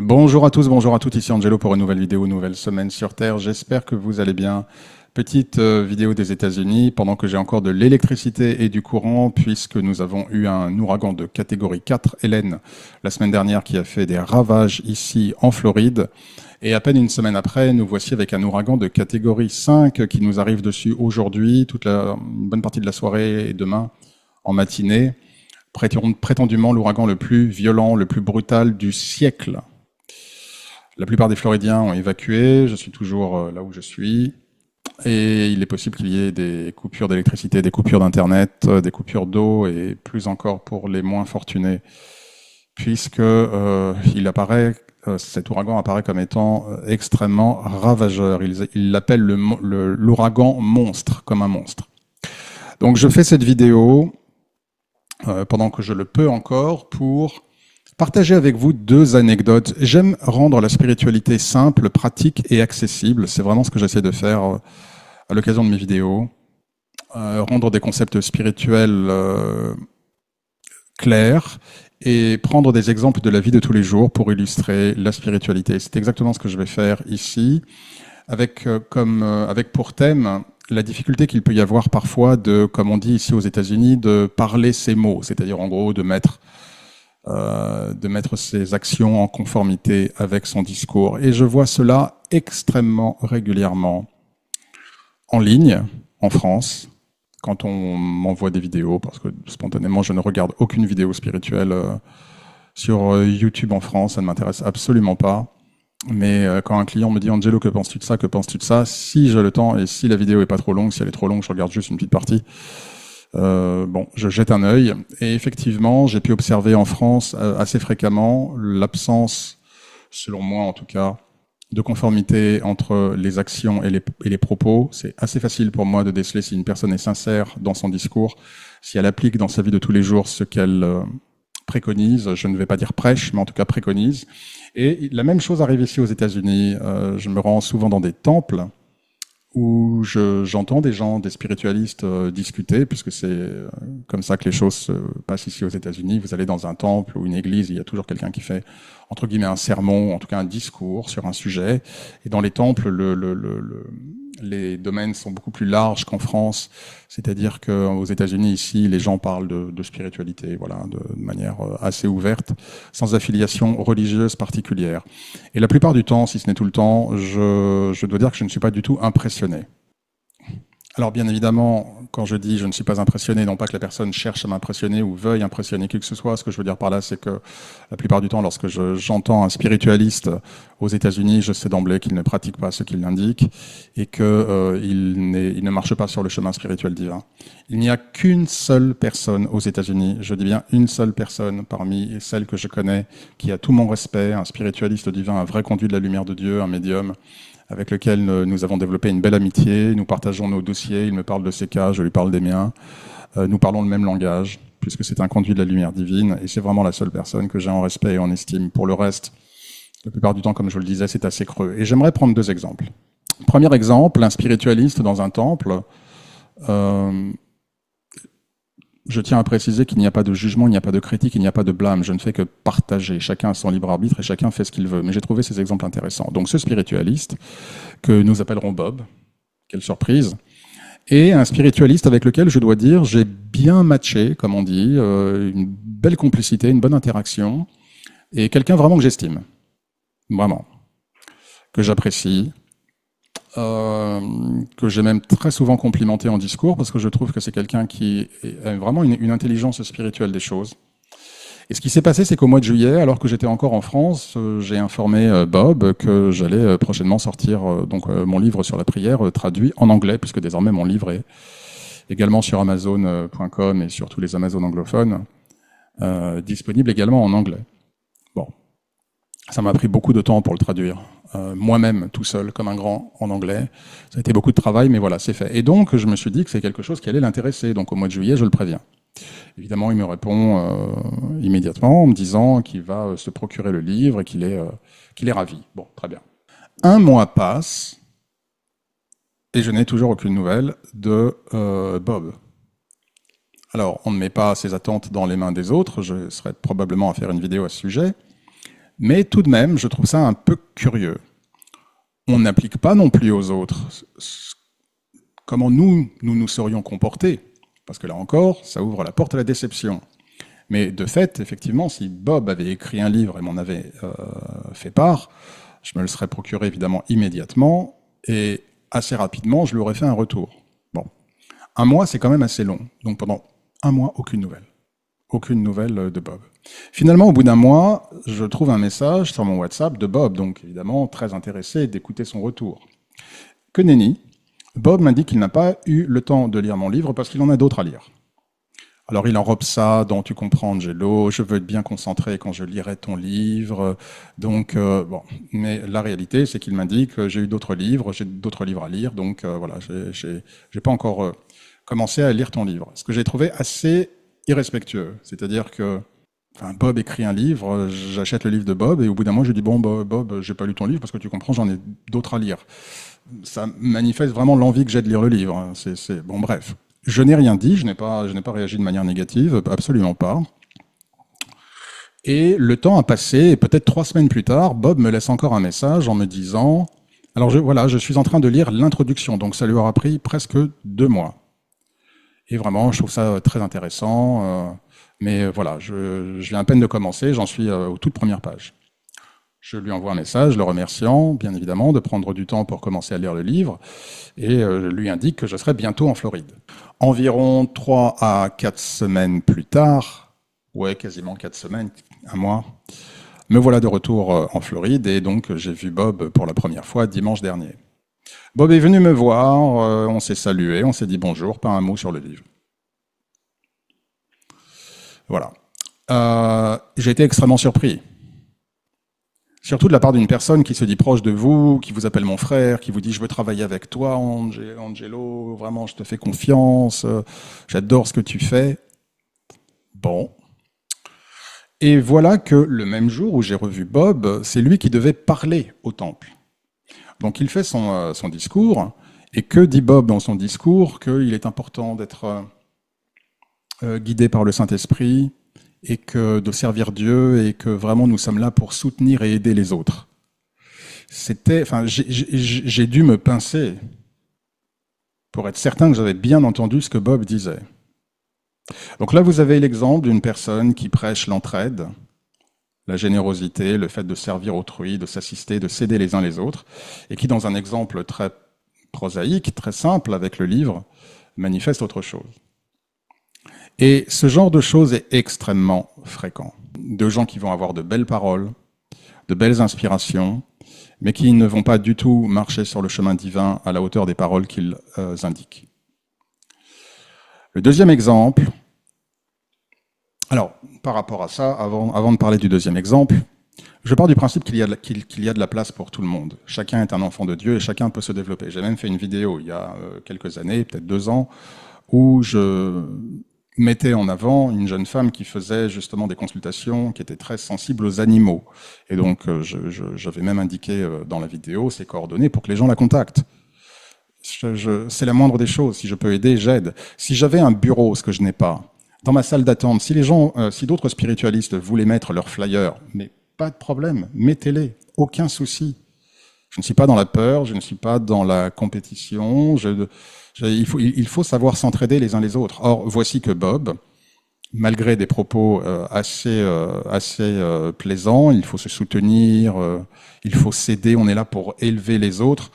Bonjour à tous, bonjour à toutes, ici Angelo pour une nouvelle vidéo, une nouvelle semaine sur Terre. J'espère que vous allez bien. Petite vidéo des États-Unis, pendant que j'ai encore de l'électricité et du courant, puisque nous avons eu un ouragan de catégorie 4, Hélène, la semaine dernière, qui a fait des ravages ici en Floride. Et à peine une semaine après, nous voici avec un ouragan de catégorie 5 qui nous arrive dessus aujourd'hui, une bonne partie de la soirée et demain en matinée. Prétendument l'ouragan le plus violent, le plus brutal du siècle. La plupart des Floridiens ont évacué, je suis toujours là où je suis, et il est possible qu'il y ait des coupures d'électricité, des coupures d'internet, des coupures d'eau, et plus encore pour les moins fortunés, puisque cet ouragan apparaît comme étant extrêmement ravageur. Il l'appelle l'ouragan monstre, comme un monstre. Donc je fais cette vidéo pendant que je le peux encore pour partager avec vous deux anecdotes. J'aime rendre la spiritualité simple, pratique et accessible. C'est vraiment ce que j'essaie de faire à l'occasion de mes vidéos. Rendre des concepts spirituels clairs et prendre des exemples de la vie de tous les jours pour illustrer la spiritualité. C'est exactement ce que je vais faire ici, avec pour thème la difficulté qu'il peut y avoir parfois comme on dit ici aux États-Unis, de parler ses mots, c'est-à-dire en gros de mettre ses actions en conformité avec son discours. Et je vois cela extrêmement régulièrement en ligne, en France, quand on m'envoie des vidéos, parce que spontanément, je ne regarde aucune vidéo spirituelle sur YouTube en France, ça ne m'intéresse absolument pas. Mais quand un client me dit « Angelo, que penses-tu de ça? Que penses-tu de ça ?» Si j'ai le temps et si la vidéo est pas trop longue, si elle est trop longue, je regarde juste une petite partie. Je jette un œil et effectivement, j'ai pu observer en France assez fréquemment l'absence, selon moi en tout cas, de conformité entre les actions et les propos. C'est assez facile pour moi de déceler si une personne est sincère dans son discours, si elle applique dans sa vie de tous les jours ce qu'elle préconise, je ne vais pas dire prêche, mais en tout cas préconise. Et la même chose arrive ici aux États-Unis. Je me rends souvent dans des temples où j'entends des gens, des spiritualistes discuter, puisque c'est comme ça que les choses se passent ici aux États-Unis. Vous allez dans un temple ou une église, il y a toujours quelqu'un qui fait, entre guillemets, un sermon, en tout cas un discours sur un sujet. Et dans les temples, les domaines sont beaucoup plus larges qu'en France. C'est-à-dire qu'aux États-Unis, ici, les gens parlent de spiritualité, voilà, de manière assez ouverte, sans affiliation religieuse particulière. Et la plupart du temps, si ce n'est tout le temps, je dois dire que je ne suis pas du tout impressionné. Alors bien évidemment, quand je dis je ne suis pas impressionné, non pas que la personne cherche à m'impressionner ou veuille impressionner qui que ce soit, ce que je veux dire par là, c'est que la plupart du temps, lorsque j'entends un spiritualiste aux États-Unis, je sais d'emblée qu'il ne pratique pas ce qu'il indique et qu'il il ne marche pas sur le chemin spirituel divin. Il n'y a qu'une seule personne aux États-Unis, je dis bien une seule personne parmi celles que je connais, qui a tout mon respect, un spiritualiste divin, un vrai conduit de la lumière de Dieu, un médium, avec lequel nous avons développé une belle amitié, nous partageons nos dossiers, il me parle de ses cas, je lui parle des miens, nous parlons le même langage, puisque c'est un conduit de la lumière divine, et c'est vraiment la seule personne que j'ai en respect et en estime. Pour le reste, la plupart du temps, comme je le disais, c'est assez creux. Et j'aimerais prendre deux exemples. Premier exemple, un spiritualiste dans un temple. Je tiens à préciser qu'il n'y a pas de jugement, il n'y a pas de critique, il n'y a pas de blâme. Je ne fais que partager. Chacun a son libre arbitre et chacun fait ce qu'il veut. Mais j'ai trouvé ces exemples intéressants. Donc ce spiritualiste, que nous appellerons Bob, quelle surprise, et un spiritualiste avec lequel je dois dire j'ai bien matché, comme on dit, une belle complicité, une bonne interaction, et quelqu'un vraiment que j'estime. Vraiment. Que j'apprécie. Que j'ai même très souvent complimenté en discours parce que je trouve que c'est quelqu'un qui a vraiment une intelligence spirituelle des choses. Et ce qui s'est passé, c'est qu'au mois de juillet, alors que j'étais encore en France, j'ai informé Bob que j'allais prochainement sortir mon livre sur la prière traduit en anglais, puisque désormais mon livre est également sur Amazon.com et sur tous les Amazon anglophones, disponible également en anglais. Bon, ça m'a pris beaucoup de temps pour le traduire. Moi-même, tout seul, comme un grand, en anglais. Ça a été beaucoup de travail, mais voilà, c'est fait. Et donc, je me suis dit que c'est quelque chose qui allait l'intéresser. Donc, au mois de juillet, je le préviens. Évidemment, il me répond immédiatement en me disant qu'il va se procurer le livre et qu'il est ravi. Bon, très bien. Un mois passe et je n'ai toujours aucune nouvelle de Bob. Alors, on ne met pas ses attentes dans les mains des autres. Je serais probablement à faire une vidéo à ce sujet. Mais tout de même, je trouve ça un peu curieux. On n'applique pas non plus aux autres comment nous serions comportés. Parce que là encore, ça ouvre la porte à la déception. Mais de fait, effectivement, si Bob avait écrit un livre et m'en avait fait part, je me le serais procuré évidemment immédiatement et assez rapidement, je lui aurais fait un retour. Bon, un mois, c'est quand même assez long. Donc pendant un mois, aucune nouvelle. Aucune nouvelle de Bob. Finalement, au bout d'un mois, je trouve un message sur mon WhatsApp de Bob, donc évidemment très intéressé d'écouter son retour. Que nenni, Bob m'indique qu'il n'a pas eu le temps de lire mon livre parce qu'il en a d'autres à lire. Alors il enrobe ça dans « Tu comprends, Angelo, je veux être bien concentré quand je lirai ton livre ». Donc, bon, mais la réalité, c'est qu'il m'indique que j'ai eu d'autres livres, j'ai d'autres livres à lire, donc voilà, j'ai pas encore commencé à lire ton livre. Ce que j'ai trouvé assez irrespectueux, c'est-à-dire que Bob écrit un livre, j'achète le livre de Bob, et au bout d'un mois, je dis « Bon, Bob, j'ai pas lu ton livre parce que tu comprends, j'en ai d'autres à lire ». Ça manifeste vraiment l'envie que j'ai de lire le livre. Bon, bref. Je n'ai rien dit, je n'ai pas réagi de manière négative, absolument pas. Et le temps a passé, et peut-être 3 semaines plus tard, Bob me laisse encore un message en me disant « Alors voilà, je suis en train de lire l'introduction, donc ça lui aura pris presque 2 mois. » Et vraiment, je trouve ça très intéressant, mais voilà, je viens à peine de commencer, j'en suis aux toutes premières pages. Je lui envoie un message le remerciant, bien évidemment, de prendre du temps pour commencer à lire le livre, et lui indique que je serai bientôt en Floride. Environ 3 à 4 semaines plus tard, ouais, quasiment 4 semaines, un mois, me voilà de retour en Floride, et donc j'ai vu Bob pour la première fois dimanche dernier. Bob est venu me voir, on s'est salué, on s'est dit bonjour, pas un mot sur le livre. Voilà. J'ai été extrêmement surpris. Surtout de la part d'une personne qui se dit proche de vous, qui vous appelle mon frère, qui vous dit « je veux travailler avec toi, Angelo, vraiment je te fais confiance, j'adore ce que tu fais ». Bon. Et voilà que le même jour où j'ai revu Bob, c'est lui qui devait parler au temple. Donc il fait son discours, et que dit Bob dans son discours? Qu'il est important d'être guidé par le Saint-Esprit, et que de servir Dieu, et que vraiment nous sommes là pour soutenir et aider les autres. J'ai dû me pincer pour être certain que j'avais bien entendu ce que Bob disait. Donc là, vous avez l'exemple d'une personne qui prêche l'entraide, la générosité, le fait de servir autrui, de s'assister, de s'aider les uns les autres, et qui, dans un exemple très prosaïque, très simple avec le livre, manifeste autre chose. Et ce genre de choses est extrêmement fréquent. De gens qui vont avoir de belles paroles, de belles inspirations, mais qui ne vont pas du tout marcher sur le chemin divin à la hauteur des paroles qu'ils indiquent. Le deuxième exemple, alors par rapport à ça, avant de parler du deuxième exemple, je pars du principe qu'il y a de la place pour tout le monde. Chacun est un enfant de Dieu et chacun peut se développer. J'ai même fait une vidéo il y a quelques années, peut-être 2 ans, où je mettait en avant une jeune femme qui faisait justement des consultations, qui était très sensible aux animaux. Et donc, j'avais même indiqué dans la vidéo ses coordonnées pour que les gens la contactent. C'est la moindre des choses. Si je peux aider, j'aide. Si j'avais un bureau, ce que je n'ai pas, dans ma salle d'attente, si d'autres spiritualistes voulaient mettre leurs flyers, mais pas de problème, mettez-les, aucun souci. Je ne suis pas dans la peur, je ne suis pas dans la compétition, il faut savoir s'entraider les uns les autres. Or, voici que Bob, malgré des propos assez plaisants, il faut se soutenir, il faut s'aider, on est là pour élever les autres,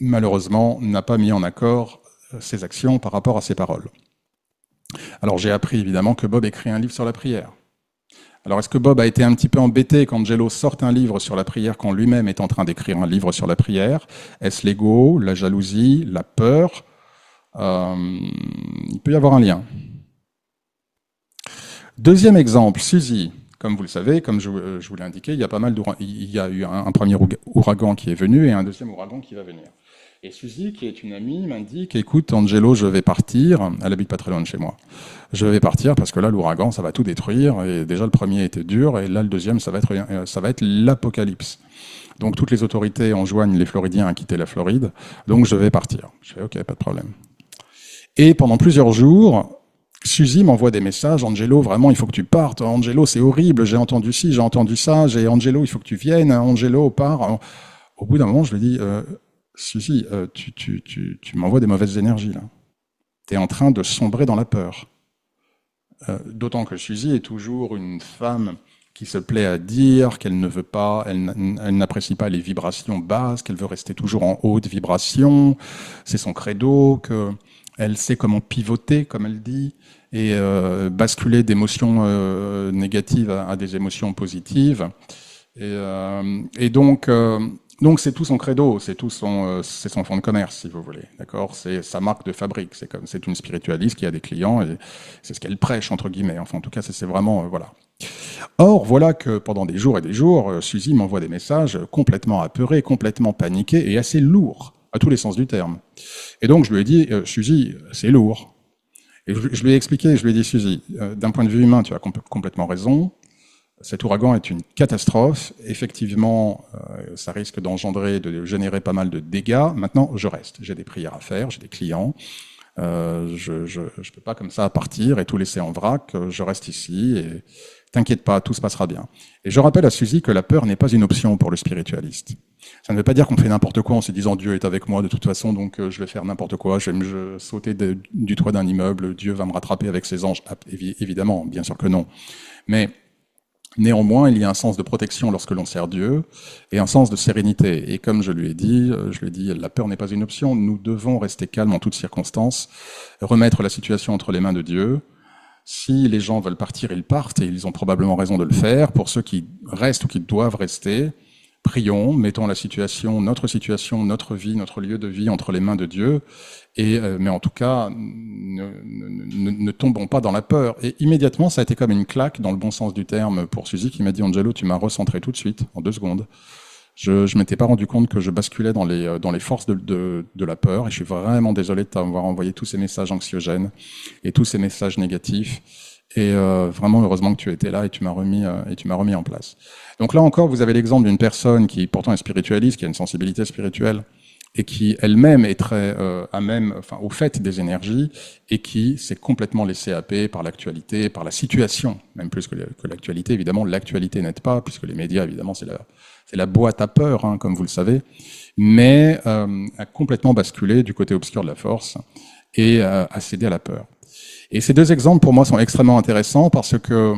malheureusement, n'a pas mis en accord ses actions par rapport à ses paroles. Alors j'ai appris évidemment que Bob écrit un livre sur la prière. Alors est-ce que Bob a été un petit peu embêté quand Angelo sorte un livre sur la prière quand lui-même est en train d'écrire un livre sur la prière? Est-ce l'ego, la jalousie, la peur? Il peut y avoir un lien. Deuxième exemple, Suzy. Comme vous le savez, comme je vous l'ai indiqué, il y a eu un premier ouragan qui est venu et un deuxième ouragan qui va venir. Et Suzy, qui est une amie, m'indique « Écoute, Angelo, je vais partir. » Elle habite pas très loin de chez moi. « Je vais partir parce que là, l'ouragan, ça va tout détruire. Et déjà, le premier était dur. Et là, le deuxième, ça va être l'apocalypse. Donc, toutes les autorités enjoignent les Floridiens à quitter la Floride. Donc, je vais partir. » Je fais « Ok, pas de problème. » Et pendant plusieurs jours, Suzy m'envoie des messages, Angelo, vraiment, il faut que tu partes. Angelo, c'est horrible, j'ai entendu ci, j'ai entendu ça. Angelo, il faut que tu viennes. Angelo, pars. Au bout d'un moment, je lui dis, Suzy, tu m'envoies des mauvaises énergies, là. Tu es en train de sombrer dans la peur. D'autant que Suzy est toujours une femme qui se plaît à dire qu'elle ne veut pas, elle n'apprécie pas les vibrations basses, qu'elle veut rester toujours en haute vibration. C'est son credo, qu'elle sait comment pivoter, comme elle dit, et basculer d'émotions négatives à des émotions positives. Et donc c'est tout son credo, c'est son fonds de commerce, si vous voulez, d'accord. C'est sa marque de fabrique. C'est une spiritualiste qui a des clients et c'est ce qu'elle prêche entre guillemets. Enfin, en tout cas, c'est vraiment voilà. Or, voilà que pendant des jours et des jours, Suzy m'envoie des messages complètement apeurés, complètement paniqués et assez lourds, à tous les sens du terme. Et donc, je lui ai dit, Suzy, c'est lourd. Et je lui ai expliqué, je lui ai dit, Suzy, d'un point de vue humain, tu as complètement raison. Cet ouragan est une catastrophe. Effectivement, ça risque de générer pas mal de dégâts. Maintenant, je reste. J'ai des prières à faire, j'ai des clients. Je peux pas comme ça partir et tout laisser en vrac. Je reste ici et t'inquiète pas, tout se passera bien. Et je rappelle à Suzy que la peur n'est pas une option pour le spiritualiste. Ça ne veut pas dire qu'on fait n'importe quoi en se disant Dieu est avec moi de toute façon, donc je vais faire n'importe quoi, je vais me sauter du toit d'un immeuble, Dieu va me rattraper avec ses anges. Évidemment, bien sûr que non. Mais néanmoins, il y a un sens de protection lorsque l'on sert Dieu et un sens de sérénité. Et comme je lui ai dit, la peur n'est pas une option. Nous devons rester calmes en toutes circonstances, remettre la situation entre les mains de Dieu. Si les gens veulent partir, ils partent et ils ont probablement raison de le faire. Pour ceux qui restent ou qui doivent rester, prions, mettons notre vie, notre lieu de vie entre les mains de Dieu. Mais en tout cas, ne tombons pas dans la peur. Et immédiatement, ça a été comme une claque, dans le bon sens du terme, pour Suzy, qui m'a dit « Angelo, tu m'as recentré tout de suite, en 2 secondes. Je ne m'étais pas rendu compte que je basculais dans les forces de la peur, et je suis vraiment désolé de t'avoir envoyé tous ces messages anxiogènes et tous ces messages négatifs. Et vraiment, heureusement que tu étais là et tu m'as remis en place. » Donc là encore, vous avez l'exemple d'une personne qui pourtant est spiritualiste, qui a une sensibilité spirituelle, et qui elle-même est très au fait des énergies, et qui s'est complètement laissée happer par l'actualité, par la situation, même plus que l'actualité. Évidemment, l'actualité n'aide pas, puisque les médias, évidemment, c'est la boîte à peur, hein, comme vous le savez, mais a complètement basculé du côté obscur de la force et a cédé à la peur. Et ces 2 exemples, pour moi, sont extrêmement intéressants parce que,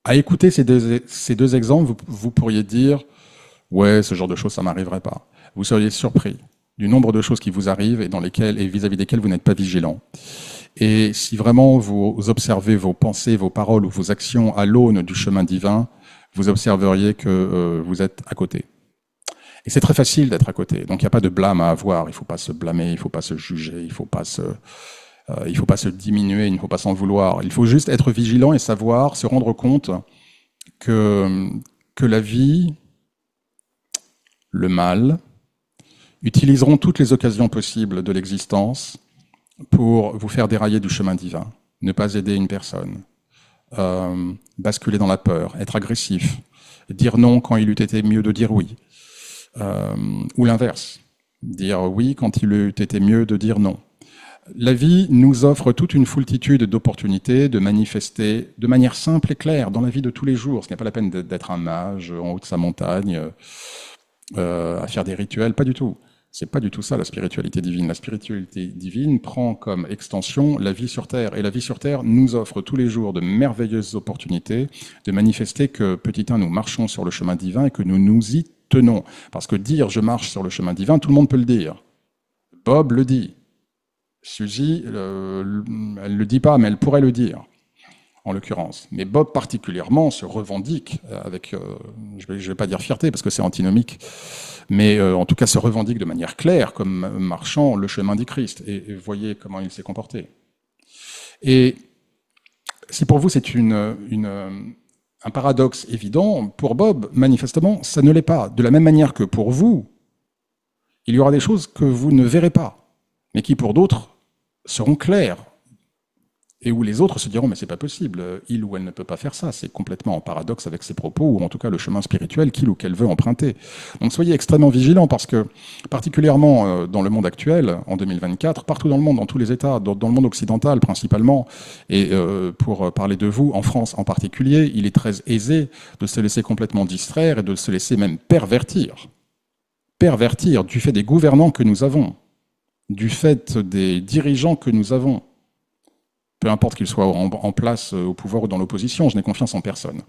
à écouter ces deux exemples, vous pourriez dire « Ouais, ce genre de choses, ça m'arriverait pas ». Vous seriez surpris du nombre de choses qui vous arrivent et vis-à-vis desquelles vous n'êtes pas vigilant. Et si vraiment vous observez vos pensées, vos paroles ou vos actions à l'aune du chemin divin, vous observeriez que vous êtes à côté. Et c'est très facile d'être à côté. Donc il n'y a pas de blâme à avoir. Il ne faut pas se blâmer, il ne faut pas se juger, il ne faut pas se diminuer, il ne faut pas s'en vouloir. Il faut juste être vigilant et savoir, se rendre compte que la vie, le mal, utiliseront toutes les occasions possibles de l'existence pour vous faire dérailler du chemin divin, ne pas aider une personne, basculer dans la peur, être agressif, dire non quand il eût été mieux de dire oui, ou l'inverse, dire oui quand il eût été mieux de dire non. La vie nous offre toute une foultitude d'opportunités de manifester de manière simple et claire dans la vie de tous les jours. Ce n'est pas la peine d'être un mage en haut de sa montagne, à faire des rituels, pas du tout. C'est pas du tout ça la spiritualité divine. La spiritualité divine prend comme extension la vie sur Terre. Et la vie sur Terre nous offre tous les jours de merveilleuses opportunités de manifester que, petit 1, nous marchons sur le chemin divin et que nous nous y tenons. Parce que dire « je marche sur le chemin divin », tout le monde peut le dire. Bob le dit. Suzy, elle ne le dit pas, mais elle pourrait le dire, en l'occurrence. Mais Bob particulièrement se revendique avec, je vais pas dire fierté parce que c'est antinomique, mais en tout cas se revendique de manière claire comme marchant le chemin du Christ. Et voyez comment il s'est comporté. Et si pour vous c'est un paradoxe évident, pour Bob, manifestement, ça ne l'est pas. De la même manière que pour vous, il y aura des choses que vous ne verrez pas, mais qui pour d'autres seront claires Et où les autres se diront, mais c'est pas possible, il ou elle ne peut pas faire ça, c'est complètement en paradoxe avec ses propos, ou en tout cas le chemin spirituel qu'il ou qu'elle veut emprunter. Donc soyez extrêmement vigilants, parce que, particulièrement dans le monde actuel, en 2024, partout dans le monde, dans tous les États, dans le monde occidental principalement, et pour parler de vous, en France en particulier, il est très aisé de se laisser complètement distraire et de se laisser même pervertir. Pervertir du fait des gouvernants que nous avons, du fait des dirigeants que nous avons. Peu importe qu'ils soient en place au pouvoir ou dans l'opposition, je n'ai confiance en personne.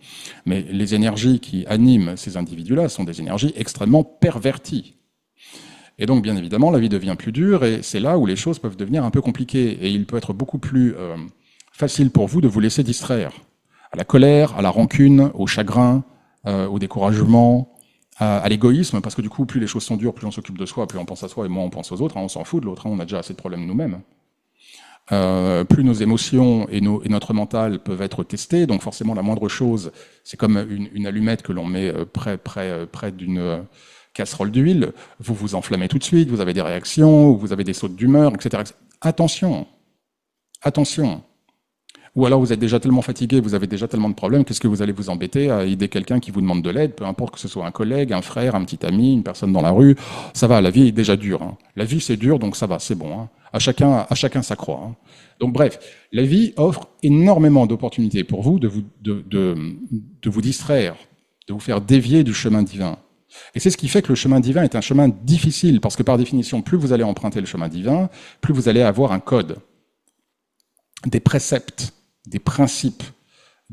Mais les énergies qui animent ces individus-là sont des énergies extrêmement perverties. Et donc, bien évidemment, la vie devient plus dure, et c'est là où les choses peuvent devenir un peu compliquées. Et il peut être beaucoup plus facile pour vous de vous laisser distraire. À la colère, à la rancune, au chagrin, au découragement, à l'égoïsme, parce que du coup, plus les choses sont dures, plus on s'occupe de soi, plus on pense à soi, et moins on pense aux autres. On s'en fout de l'autre, on a déjà assez de problèmes nous-mêmes. Plus nos émotions et notre mental peuvent être testés, donc forcément la moindre chose, c'est comme une allumette que l'on met près d'une casserole d'huile, vous vous enflammez tout de suite, vous avez des réactions, vous avez des sautes d'humeur, etc. Attention, attention. Ou alors vous êtes déjà tellement fatigué, vous avez déjà tellement de problèmes, qu'est-ce que vous allez vous embêter à aider quelqu'un qui vous demande de l'aide, peu importe que ce soit un collègue, un frère, un petit ami, une personne dans la rue, ça va, la vie est déjà dure. Hein. La vie c'est dur, donc ça va, c'est bon. Hein. À chacun sa croix. Hein. Donc bref, la vie offre énormément d'opportunités pour vous de vous distraire, de vous faire dévier du chemin divin. Et c'est ce qui fait que le chemin divin est un chemin difficile, parce que par définition, plus vous allez emprunter le chemin divin, plus vous allez avoir un code, des préceptes, des principes,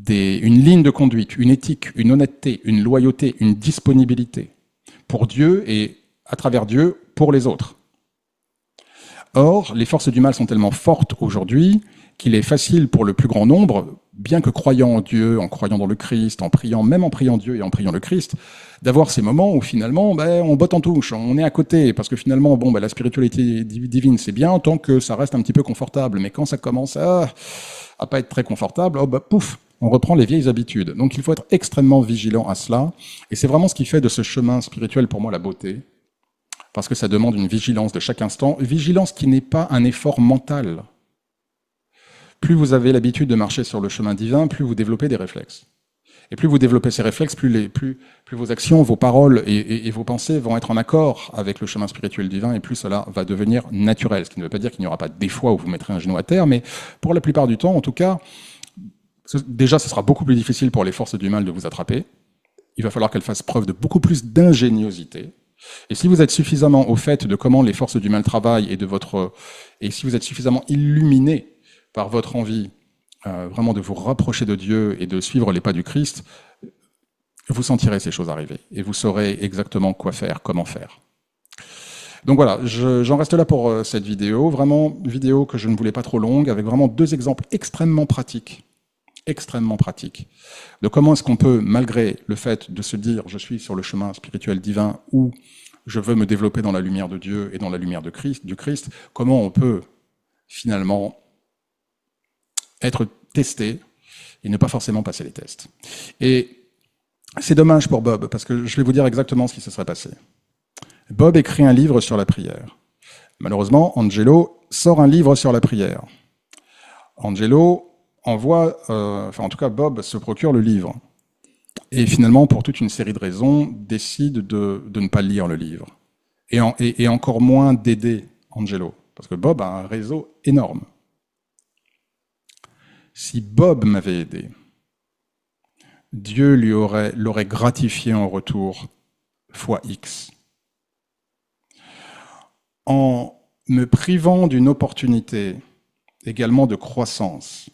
une ligne de conduite, une éthique, une honnêteté, une loyauté, une disponibilité pour Dieu et, à travers Dieu, pour les autres. Or, les forces du mal sont tellement fortes aujourd'hui qu'il est facile pour le plus grand nombre, bien que croyant en Dieu, en croyant dans le Christ, même en priant Dieu et en priant le Christ, d'avoir ces moments où finalement on botte en touche, on est à côté, parce que finalement la spiritualité divine c'est bien tant que ça reste un petit peu confortable, mais quand ça commence à pas être très confortable, pouf, on reprend les vieilles habitudes. Donc il faut être extrêmement vigilant à cela, et c'est vraiment ce qui fait de ce chemin spirituel pour moi la beauté, parce que ça demande une vigilance de chaque instant, vigilance qui n'est pas un effort mental. Plus vous avez l'habitude de marcher sur le chemin divin, plus vous développez des réflexes. Et plus vous développez ces réflexes, plus vos actions, vos paroles et vos pensées vont être en accord avec le chemin spirituel divin, et plus cela va devenir naturel. Ce qui ne veut pas dire qu'il n'y aura pas des fois où vous mettrez un genou à terre, mais pour la plupart du temps, en tout cas, déjà, ce sera beaucoup plus difficile pour les forces du mal de vous attraper. Il va falloir qu'elles fassent preuve de beaucoup plus d'ingéniosité. Et si vous êtes suffisamment au fait de comment les forces du mal travaillent et si vous êtes suffisamment illuminé par votre envie vraiment de vous rapprocher de Dieu et de suivre les pas du Christ, vous sentirez ces choses arriver et vous saurez exactement quoi faire, comment faire. Donc voilà, j'en reste là pour cette vidéo, vraiment vidéo que je ne voulais pas trop longue, avec vraiment 2 exemples extrêmement pratiques de comment est-ce qu'on peut, malgré le fait de se dire je suis sur le chemin spirituel divin ou je veux me développer dans la lumière de Dieu et dans la lumière du Christ, comment on peut finalement être testé et ne pas forcément passer les tests. Et c'est dommage pour Bob, parce que je vais vous dire exactement ce qui se serait passé. Bob écrit un livre sur la prière. Malheureusement, Angelo sort un livre sur la prière. Angelo en tout cas Bob se procure le livre. Et finalement, pour toute une série de raisons, décide de ne pas lire le livre. Et encore moins d'aider Angelo, parce que Bob a un réseau énorme. Si Bob m'avait aidé, Dieu l'aurait gratifié en retour fois X. En me privant d'une opportunité également de croissance,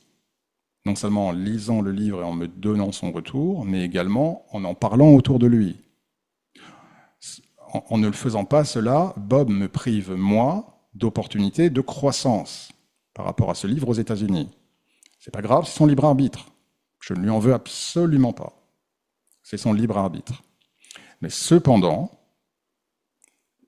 non seulement en lisant le livre et en me donnant son retour, mais également en parlant autour de lui. En ne le faisant pas cela, Bob me prive, moi, d'opportunités de croissance par rapport à ce livre aux États-Unis. C'est pas grave, c'est son libre arbitre. Je ne lui en veux absolument pas. C'est son libre arbitre. Mais cependant,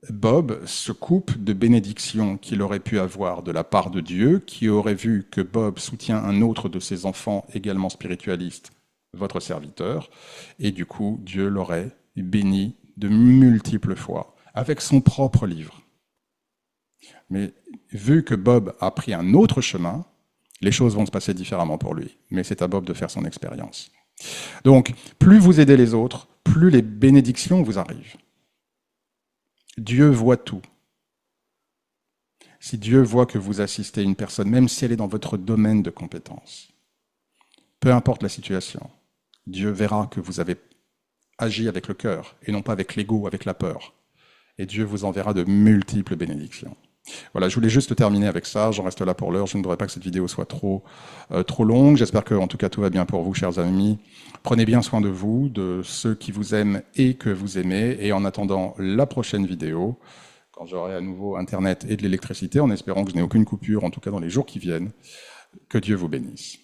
Bob se coupe de bénédictions qu'il aurait pu avoir de la part de Dieu, qui aurait vu que Bob soutient un autre de ses enfants également spiritualistes, votre serviteur, et du coup, Dieu l'aurait béni de multiples fois, avec son propre livre. Mais vu que Bob a pris un autre chemin, les choses vont se passer différemment pour lui. Mais c'est à Bob de faire son expérience. Donc, plus vous aidez les autres, plus les bénédictions vous arrivent. Dieu voit tout. Si Dieu voit que vous assistez une personne, même si elle est dans votre domaine de compétence, peu importe la situation, Dieu verra que vous avez agi avec le cœur et non pas avec l'ego, avec la peur. Et Dieu vous enverra de multiples bénédictions. Voilà, je voulais juste terminer avec ça. J'en reste là pour l'heure. Je ne voudrais pas que cette vidéo soit trop longue. J'espère que, en tout cas, tout va bien pour vous, chers amis. Prenez bien soin de vous, de ceux qui vous aiment et que vous aimez. Et en attendant la prochaine vidéo, quand j'aurai à nouveau Internet et de l'électricité, en espérant que je n'ai aucune coupure, en tout cas dans les jours qui viennent, que Dieu vous bénisse.